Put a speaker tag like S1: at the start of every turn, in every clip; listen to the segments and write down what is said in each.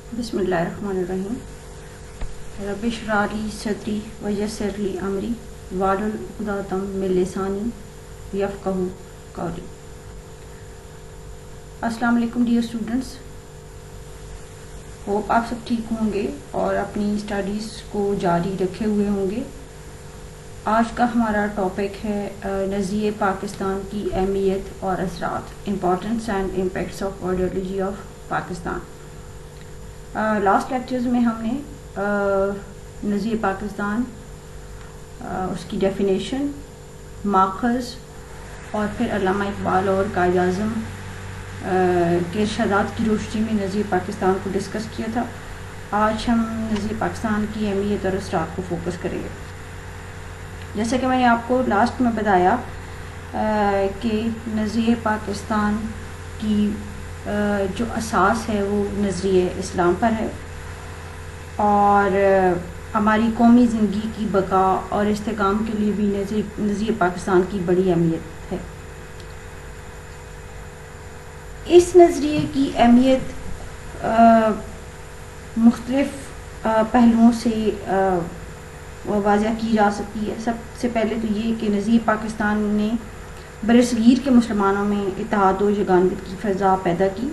S1: بسم اللہ الرحمن الرحیم. رب اشرح لی صدری ویسر لی امری واحلل عقدۃ من لسانی یفقہوا قولی. السلام علیکم ڈیئر اسٹوڈنٹس. ہوپ آپ سب ٹھیک ہوں گے اور اپنی اسٹڈیز کو جاری رکھے ہوئے ہوں گے. آج کا ہمارا ٹاپک ہے نظریہ پاکستان کی اہمیت اور اثرات، importance and impacts of ideology of Pakistan. Last lectures میں ہم نے نظریہ پاکستان، اس کی ڈیفینیشن، ماخذ اور پھر علامہ اقبال اور قائد اعظم کے ارشادات کی روشنی میں نظریہ پاکستان کو ڈسکس کیا تھا. آج ہم نظریہ پاکستان کی اہمیت اور اثرات کو فوکس کریں گے. جیسا کہ میں نے آپ کو لاسٹ میں بتایا کہ نظریہ پاکستان کی جو اساس ہے وہ نظریہ اسلام پر ہے اور ہماری قومی زندگی کی بقا اور استحکام کے لیے بھی نظریہ پاکستان کی بڑی اہمیت ہے. اس نظریے کی اہمیت مختلف پہلوؤں سے واضح کی جا سکتی ہے. سب سے پہلے تو یہ کہ نظریہ پاکستان نے برصغیر کے مسلمانوں میں اتحاد و یگانگت کی فضا پیدا کی،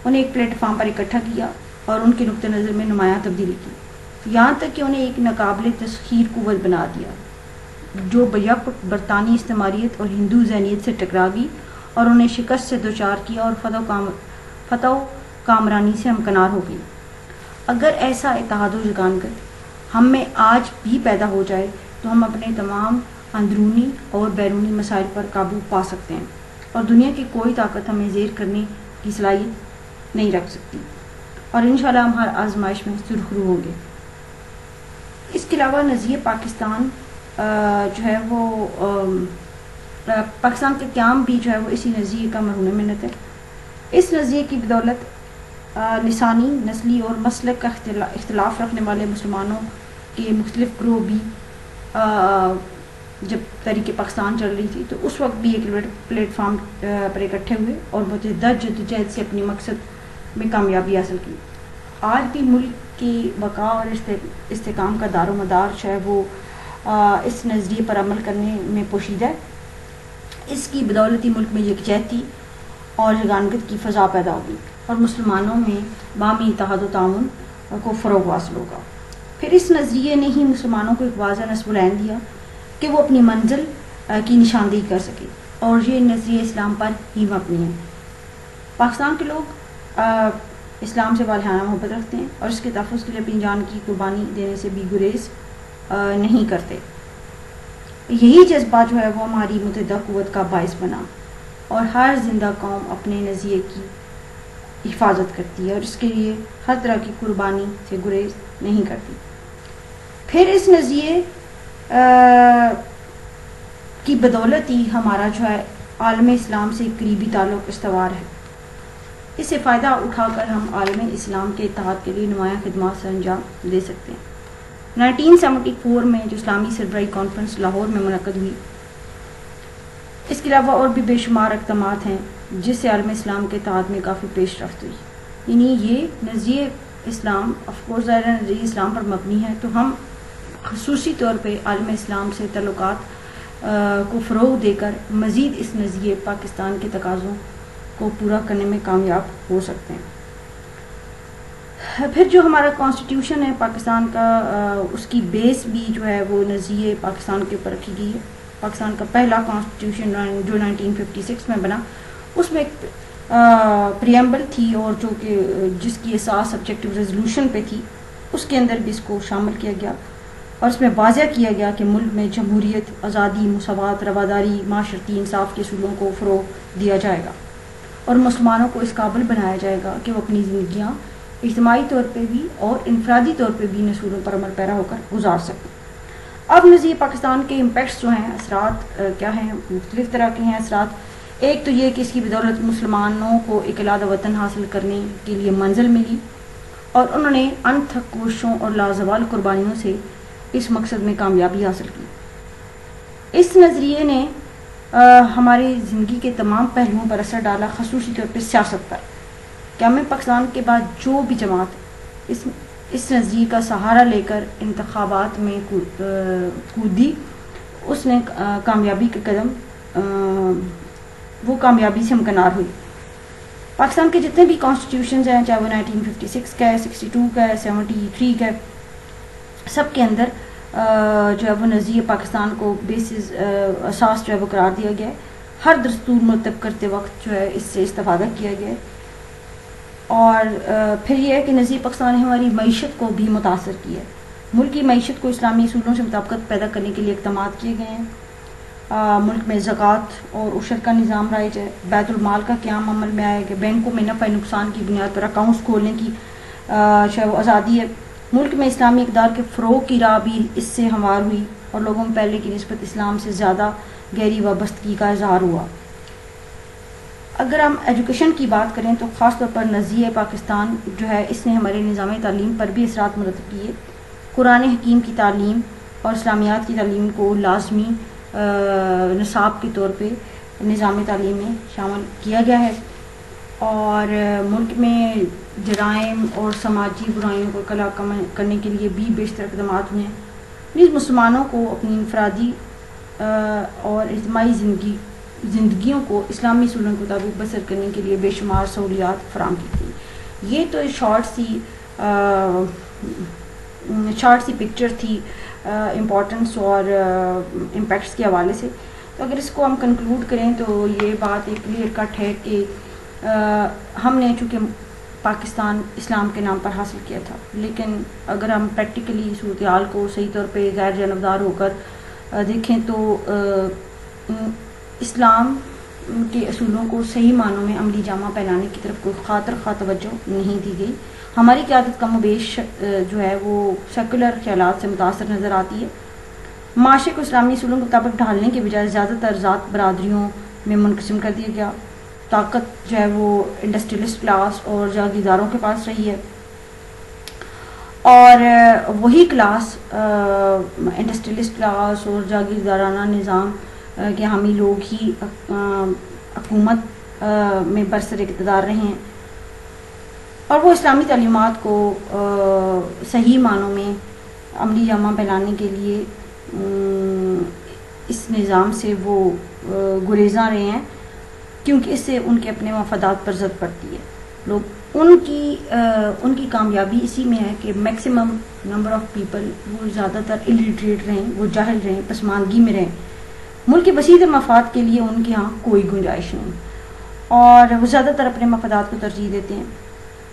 S1: انہیں ایک پلیٹ فارم پر اکٹھا کیا اور ان کے نقطہ نظر میں نمایاں تبدیلی کی، یہاں تک کہ انہیں ایک ناقابل تسخیر قوت بنا دیا جو بیک برطانوی استعماریت اور ہندو ذہنیت سے ٹکرا گئی اور انہیں شکست سے دوچار کیا اور فتح و کامرانی سے ہمکنار ہو گئی. اگر ایسا اتحاد و یگانگت ہم میں آج بھی پیدا ہو جائے تو ہم اپنے تمام اندرونی اور بیرونی مسائل پر قابو پا سکتے ہیں اور دنیا کی کوئی طاقت ہمیں زیر کرنے کی صلاحیت نہیں رکھ سکتی اور انشاءاللہ ہم ہر آزمائش میں سرخرو ہوں گے. اس کے علاوہ نظریہ پاکستان جو ہے وہ پاکستان کا قیام بھی جو ہے وہ اسی نظریے کا مرہون منت ہے. اس نظریے کی بدولت لسانی، نسلی اور مسلک کا اختلاف رکھنے والے مسلمانوں کے مختلف گروہ بھی جب تحریک پاکستان چل رہی تھی تو اس وقت بھی ایک پلیٹ فارم پر اکٹھے ہوئے اور متحدہ جدوجہد سے اپنی مقصد میں کامیابی حاصل کی. آج بھی ملک کی بقا اور استحکام کا دار و مدار جو ہے وہ اس نظریے پر عمل کرنے میں پوشیدہ ہے. اس کی بدولت ہی ملک میں یکجہتی اور یگانگت کی فضا پیدا ہوگی اور مسلمانوں میں باہمی اتحاد و تعاون کو فروغ حاصل ہوگا. پھر اس نظریے نے ہی مسلمانوں کو ایک واضح نصب العین دیا کہ وہ اپنی منزل کی نشاندہی کر سکے اور یہ نظریہ اسلام پر ہی مبنی ہے. پاکستان کے لوگ اسلام سے والہانہ محبت رکھتے ہیں اور اس کے تحفظ کے لیے اپنی جان کی قربانی دینے سے بھی گریز نہیں کرتے. یہی جذبہ جو ہے وہ ہماری متحدہ قوت کا باعث بنا اور ہر زندہ قوم اپنے نظریے کی حفاظت کرتی ہے اور اس کے لیے ہر طرح کی قربانی سے گریز نہیں کرتی. پھر اس نظریے کی بدولت ہی ہمارا جو ہے عالم اسلام سے قریبی تعلق استوار ہے. اس سے فائدہ اٹھا کر ہم عالم اسلام کے اتحاد کے لیے نمایاں خدمات سے انجام دے سکتے ہیں. 1974 میں جو اسلامی سربراہی کانفرنس لاہور میں منعقد ہوئی، اس کے علاوہ اور بھی بے شمار اقدامات ہیں جس سے عالم اسلام کے اتحاد میں کافی پیش رفت ہوئی. یعنی یہ نظریہ اسلام آف کورس نظریہ اسلام پر مبنی ہے تو ہم خصوصی طور پہ عالم اسلام سے تعلقات کو فروغ دے کر مزید اس نظریہ پاکستان کے تقاضوں کو پورا کرنے میں کامیاب ہو سکتے ہیں. پھر جو ہمارا کانسٹیٹیوشن ہے پاکستان کا، اس کی بیس بھی جو ہے وہ نظریہ پاکستان کے اوپر رکھی گئی ہے. پاکستان کا پہلا کانسٹیٹیوشن جو 1956 میں بنا، اس میں ایک پریمبل تھی اور جو کہ جس کی اساس آبجیکٹو ریزولوشن پہ تھی، اس کے اندر بھی اس کو شامل کیا گیا اور اس میں واضح کیا گیا کہ ملک میں جمہوریت، آزادی، مساوات، رواداری، معاشرتی انصاف کے اصولوں کو فروغ دیا جائے گا اور مسلمانوں کو اس قابل بنایا جائے گا کہ وہ اپنی زندگیاں اجتماعی طور پہ بھی اور انفرادی طور پہ بھی اصولوں پر عمل پیرا ہو کر گزار سکیں. اب نظریہ پاکستان کے امپیکٹس جو ہیں، اثرات کیا ہیں؟ مختلف طرح کے ہیں اثرات. ایک تو یہ کہ اس کی بدولت مسلمانوں کو ایک علیحدہ وطن حاصل کرنے کے لیے منزل ملی اور انہوں نے انتھک کوششوں اور لازوال قربانیوں سے اس مقصد میں کامیابی حاصل کی. اس نظریے نے ہماری زندگی کے تمام پہلوؤں پر اثر ڈالا، خصوصی طور پہ سیاست پر. قیام پاکستان کے بعد جو بھی جماعت اس نظریے کا سہارا لے کر انتخابات میں کودی. اس نے کامیابی کے قدم وہ کامیابی سے ہمکنار ہوئی. پاکستان کے جتنے بھی کانسٹیٹیوشنز ہیں، چاہے وہ 1956 کا ہے، 62 کا ہے، 73 کا ہے، سب کے اندر جو ہے وہ نظریہ پاکستان کو بیسز اساس جو ہے وہ قرار دیا گیا ہے. ہر دستور مرتب کرتے وقت جو ہے اس سے استفادہ کیا گیا ہے. اور پھر یہ ہے کہ نظریہ پاکستان نے ہماری معیشت کو بھی متاثر کیا ہے. ملک کی معیشت کو اسلامی اصولوں سے مطابقت پیدا کرنے کے لیے اقدامات کیے گئے ہیں. ملک میں زکوٰۃ اور عشر کا نظام رائج ہے. بیت المال کا قیام عمل میں آیا کہ بینکوں میں نفع نقصان کی بنیاد پر اکاؤنٹس کھولنے کی جو وہ آزادی ہے. ملک میں اسلامی اقدار کے فروغ کی راہ بھی اس سے ہموار ہوئی اور لوگوں میں پہلے کی نسبت اسلام سے زیادہ گہری وابستگی کا اظہار ہوا. اگر ہم ایجوکیشن کی بات کریں تو خاص طور پر نظریہ پاکستان جو ہے اس نے ہمارے نظام تعلیم پر بھی اثرات مرتب کیے. قرآن حکیم کی تعلیم اور اسلامیات کی تعلیم کو لازمی نصاب کے طور پہ نظام تعلیم میں شامل کیا گیا ہے. اور ملک میں جرائم اور سماجی برائیوں کو کلا کرنے کے لیے بھی بیشتر اقدامات ہوئے ہیں. نیز مسلمانوں کو اپنی انفرادی اور اجتماعی زندگیوں کو اسلامی اصولوں کے مطابق بسر کرنے کے لیے بے شمار سہولیات فراہم کی تھیں. یہ تو شارٹ سی پکچر تھی امپورٹنس اور امپیکٹس کے حوالے سے. تو اگر اس کو ہم کنکلوڈ کریں تو یہ بات ایک کلیئر کٹ ہے کہ ہم نے چونکہ پاکستان اسلام کے نام پر حاصل کیا تھا، لیکن اگر ہم پریکٹیکلی صورتحال کو صحیح طور پہ غیر جانبدار ہو کر دیکھیں تو اسلام کے اصولوں کو صحیح معنوں میں عملی جامہ پہنانے کی طرف کوئی خاطر خواہ توجہ نہیں دی گئی. ہماری قیادت کم و بیش جو ہے وہ سیکولر خیالات سے متاثر نظر آتی ہے. معاشرے کو اسلامی اصولوں کے مطابق ڈھالنے کے بجائے زیادہ تر ذات برادریوں میں منقسم کر دیا گیا. طاقت جو ہے وہ انڈسٹریلسٹ کلاس اور جاگیرداروں کے پاس رہی ہے، اور وہی کلاس انڈسٹریلسٹ کلاس اور جاگیردارانہ نظام کے حامی لوگ ہی حکومت میں برسر اقتدار رہے ہیں. اور وہ اسلامی تعلیمات کو صحیح معنوں میں عملی جامہ پہنانے کے لیے اس نظام سے وہ گریزاں رہے ہیں، کیونکہ اس سے ان کے اپنے مفادات پر زد پڑتی ہے. لوگ ان کی کامیابی اسی میں ہے کہ میکسیمم نمبر آف پیپل وہ زیادہ تر الٹریٹ رہیں، وہ جاہل رہیں، پسماندگی میں رہیں. ملک کے وسیع مفاد کے لیے ان کے ہاں کوئی گنجائش نہیں، اور وہ زیادہ تر اپنے مفادات کو ترجیح دیتے ہیں.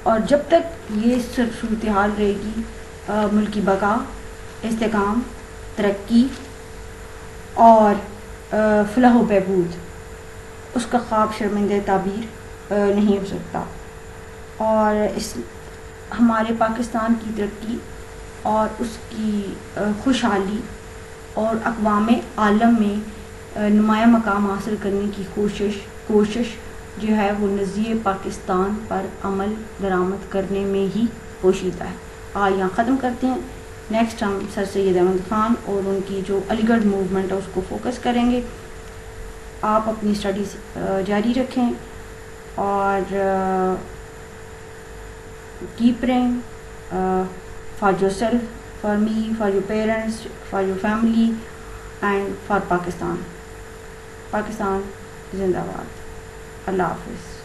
S1: اور جب تک یہ صورتحال رہے گی ملک کی بقا، استحکام، ترقی اور فلاح و بہبود اس کا خواب شرمندہ تعبیر نہیں ہو سکتا. اور ہمارے پاکستان کی ترقی اور اس کی خوشحالی اور اقوام عالم میں نمایاں مقام حاصل کرنے کی کوشش جو ہے وہ نظریہ پاکستان پر عمل درآمد کرنے میں ہی پوشیدہ ہے. یہاں ختم کرتے ہیں. نیکسٹ ہم سر سید احمد خان اور ان کی جو علی گڑھ موومنٹ ہے اس کو فوکس کریں گے. آپ اپنی اسٹڈیز جاری رکھیں اور keep ring for yourself, for me, for your parents, for your family and for Pakistan. Pakistan زندہ باد. اللہ حافظ.